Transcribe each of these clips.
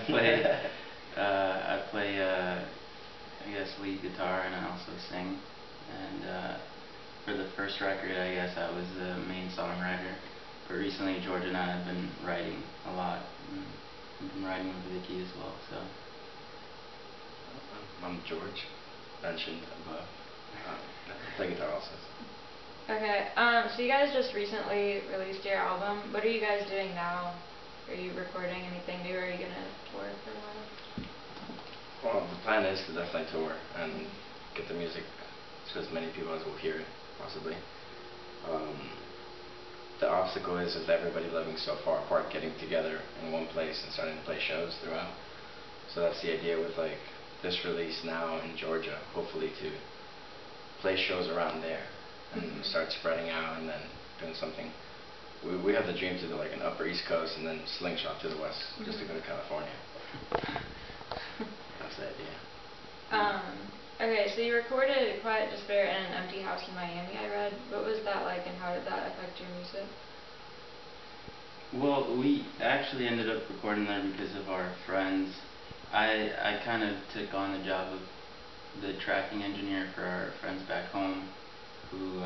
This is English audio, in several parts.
I play I guess lead guitar, and I also sing. And for the first record, I guess I was the main songwriter. But recently, George and I have been writing a lot. And we've been writing with Vicky as well. So. I'm George, mentioned above. I play guitar also. Okay, so you guys just recently released your album. What are you guys doing now? Are you recording anything new, or are you going to tour for a while? Well, the plan is to definitely tour and get the music to as many people as will hear it, possibly. The obstacle is with everybody living so far apart, getting together in one place and starting to play shows throughout. So that's the idea with like this release now in Georgia, hopefully to play shows around there and start spreading out, and then doing something. We have the dream to do like an upper East Coast and then slingshot to the West, just to go to California. That's the idea. Okay, so you recorded Quiet Despair in an empty house in Miami, I read. What was that like, and how did that affect your music? Well, we actually ended up recording there because of our friends. I kind of took on the job of the tracking engineer for our friends back home, who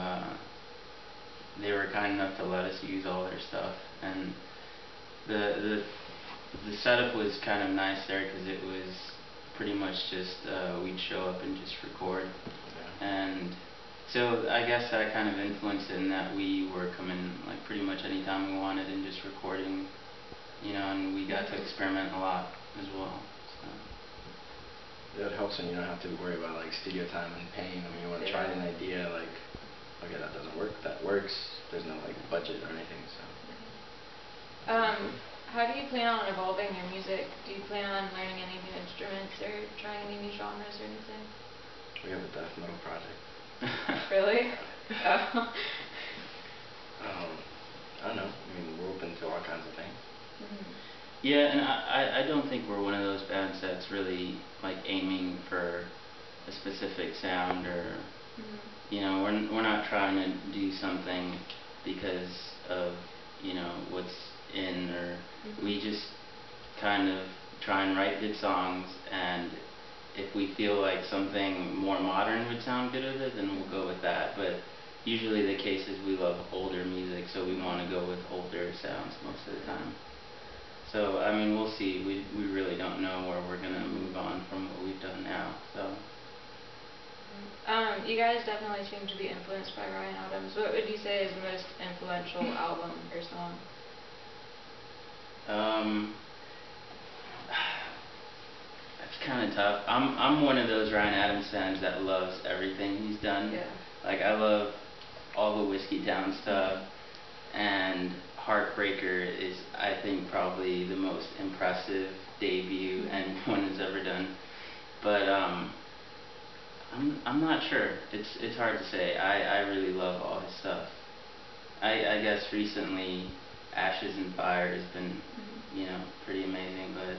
they were kind enough to let us use all their stuff. And the setup was kind of nice there because it was pretty much just we'd show up and just record. Yeah. And so I guess that kind of influenced it in that we were coming like pretty much anytime we wanted and just recording, and we got to experiment a lot as well. So. Yeah, it helps when you don't have to worry about like studio time and paying. I mean, you want to try an idea, like, okay, that doesn't work, that works. There's no like budget or anything, so. How do you plan on evolving your music? Do you plan on learning any new instruments or trying any new genres or anything? We have a death metal project. Really? Oh. I don't know. I mean, we're open to all kinds of things. Yeah, and I don't think we're one of those bands that's really like aiming for a specific sound, or we're not trying to do something because of what's in, or we just kind of try and write good songs, and if we feel like something more modern would sound good with it, then we'll go with that. But usually the case is we love older music, so we want to go with older sounds most of the time. So, I mean, we'll see. We really don't know where we're going to move on from what we've done now. So. You guys definitely seem to be influenced by Ryan Adams. What would you say is the most influential album or song? That's kind of tough. I'm one of those Ryan Adams fans that loves everything he's done. Yeah. Like, I love all the Whiskey Town stuff, and Heartbreaker is, I think, probably the most impressive debut anyone has ever done. But I'm not sure. It's hard to say. I really love all his stuff. I guess recently Ashes and Fire has been pretty amazing, but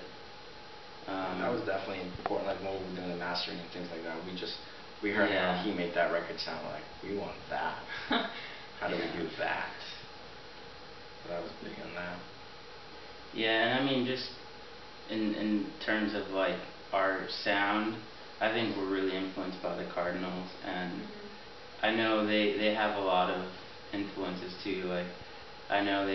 that was definitely important. Like when we were doing the mastering and things like that, we heard how he made that record sound. Like, we want that. How do we do that? So that was big on that. Yeah, and I mean, just in terms of like our sound, I think we're really influenced by the Cardinals, and I know they have a lot of influences too. Like, I know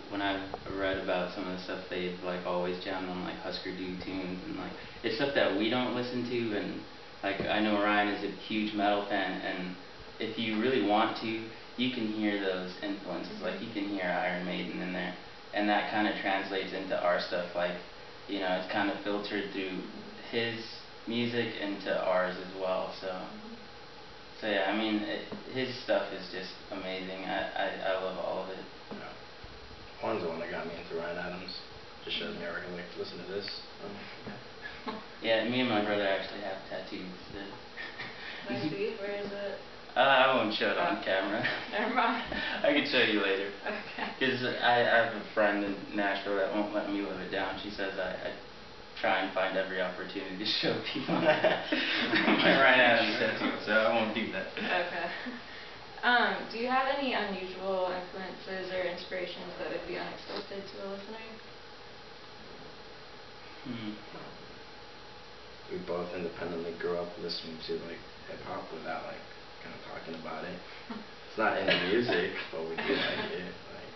when I've read about some of the stuff, they've like always jammed on like Husker Du tunes, and like it's stuff that we don't listen to. And like, I know Ryan is a huge metal fan, and if you really want to, you can hear those influences. Like, you can hear Iron Maiden in there, and that kind of translates into our stuff. Like, it's kind of filtered through his music into ours as well. So yeah, I mean, his stuff is just amazing. I love all of it. Yeah. Juan's the one that got me into Ryan Adams. Just showed me everything. Like, listen to this. Yeah, me and my brother actually have tattoos. I see. Where is it? I won't show it on camera. Never mind. I can show you later. Okay. Because I have a friend in Nashville that won't let me live it down. She says I try and find every opportunity to show people my Ryan Adams tattoo, so I won't do that. Okay. Do you have any unusual influences or inspirations that would be unexpected to a listener? Hmm. We both independently grew up listening to like hip hop without like kind of talking about it. It's not in the music, but we do like it. Like,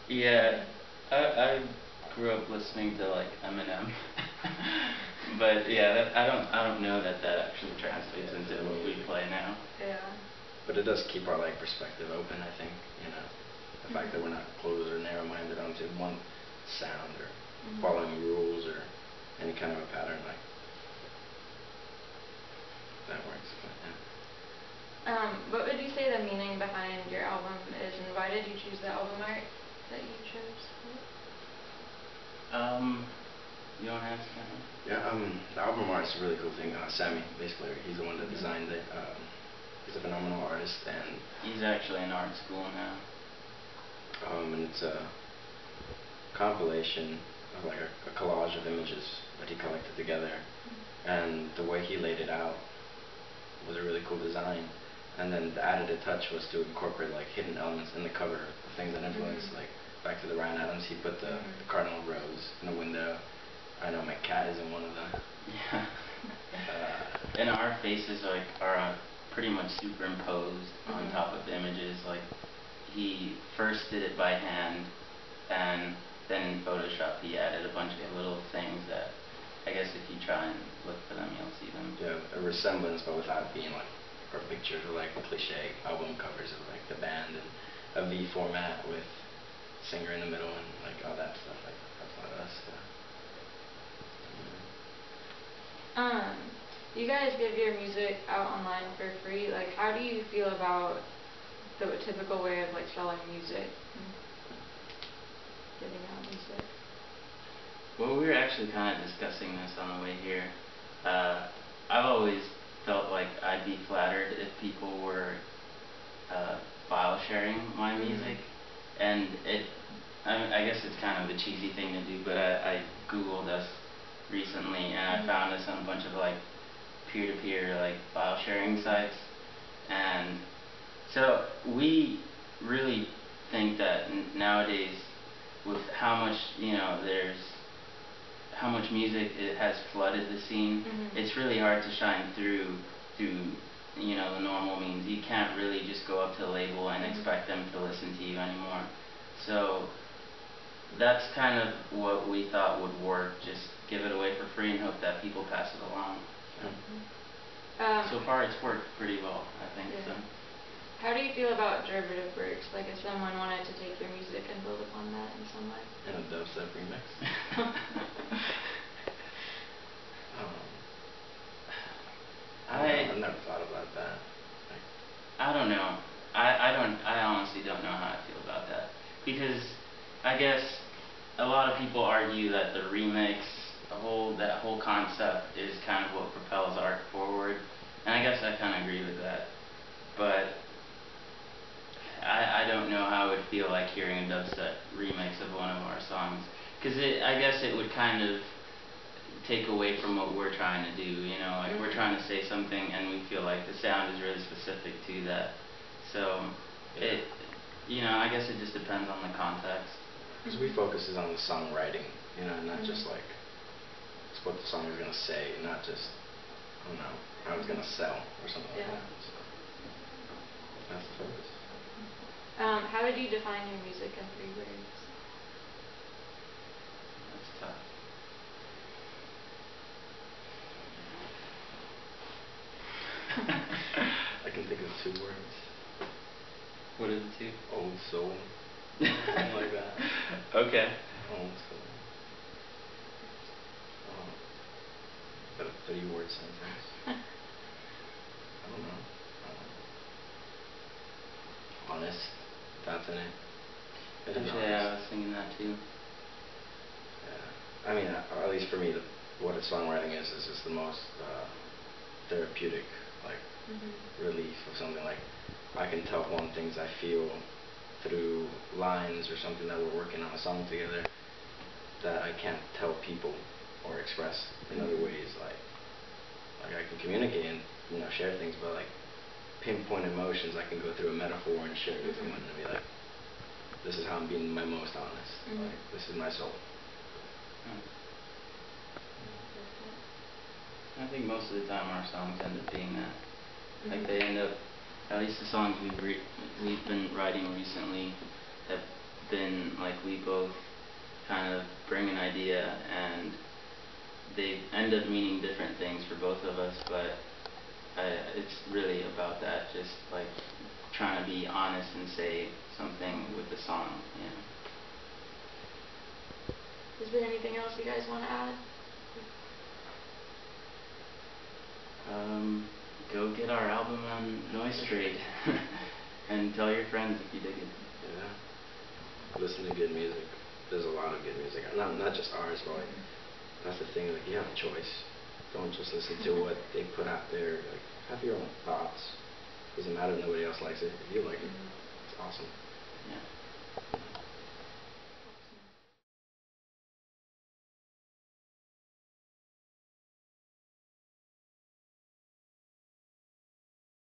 Yeah, I grew up listening to like Eminem, but yeah, I don't know that actually translates into what we play now. Yeah. but it does keep our like perspective open. I think the fact that we're not closed or narrow-minded onto one sound or following rules or any kind of a pattern like that works. But yeah. What would you say the meaning behind your album is, and why did you choose the album art that you chose? You don't have to. Yeah, the album art is a really cool thing. Sammy, basically, he's the one that designed it. He's a phenomenal artist, and He's actually in art school now. and it's a compilation of like a collage of images that he collected together, and the way he laid it out was a really cool design. And then the added touch was to incorporate like hidden elements in the cover of things that influence, like back to the Ryan Adams. He put the cardinal rose in the window. I know my cat is in one of them. Yeah. And our faces are pretty much superimposed on top of the images. Like he first did it by hand, and then in Photoshop he added a bunch of little things that I guess if you try and look for them, you'll see them. Yeah, a resemblance, but without it being like our pictures or like cliche album covers of like the band and a V format with singer in the middle and like all that stuff. Like that's not us. You guys give your music out online for free. Like, how do you feel about the typical way of like selling music, giving out music? Well, we were actually kind of discussing this on the way here. I've always felt like I'd be flattered if people were file sharing my music, and I guess it's kind of a cheesy thing to do, but I Googled us recently and I found us on a bunch of like peer-to-peer like file sharing sites, and so we really think that nowadays with how much there's how much music it has flooded the scene, it's really hard to shine through the normal means. You can't really just go up to the label and expect them to listen to you anymore. So that's kind of what we thought would work. Just give it away for free and hope that people pass it along. So far it's worked pretty well, I think. Yeah. So. How do you feel about derivative works? Like if someone wanted to take your music and build upon that in some way? In a dubstep remix. I've never thought about that. I don't know. I honestly don't know how I feel about that, because I guess a lot of people argue that the remix, that whole concept is kind of what propels art forward, and I guess I kind of agree with that. But I don't know how I would feel like hearing a dubstep remix of one of our songs, because I guess it would kind of take away from what we're trying to do, like we're trying to say something and we feel like the sound is really specific to that. So I guess it just depends on the context. Because we focus on the songwriting, not just like it's what the song is gonna say, not just I don't know how it's gonna sell or something like that. So that's the focus. How would you define your music in 3 words? That's tough. I can think of 2 words. What is it, 2? Old soul. Something like that. Okay. Old soul. Got a 3-word sentence. I don't know. Honest. That's in it. Actually, I was thinking that too. Yeah. I mean, or at least for me, what a songwriting is just the most therapeutic, like, relief of something. Like, I can tell one things I feel through lines or something that we're working on a song together that I can't tell people or express in other ways. Like I can communicate and share things, but like pinpoint emotions, I can go through a metaphor and share it with you and be like, this is how I'm being my most honest. Like, this is my soul. I think most of the time our songs end up being that. Like they end up, at least the songs we've been writing recently have been like we both kind of bring an idea and they end up meaning different things for both of us, but it's really about that, just like trying to be honest and say something with the song, yeah. Is there anything else you guys want to add? Go get our album on Noise Trade and tell your friends if you dig it. Yeah. Listen to good music. There's a lot of good music. Not just ours, but like, that's the thing, like you have a choice. Don't just listen to what they put out there. Like have your own thoughts. Doesn't matter if nobody else likes it. If you like it, it's awesome. Yeah.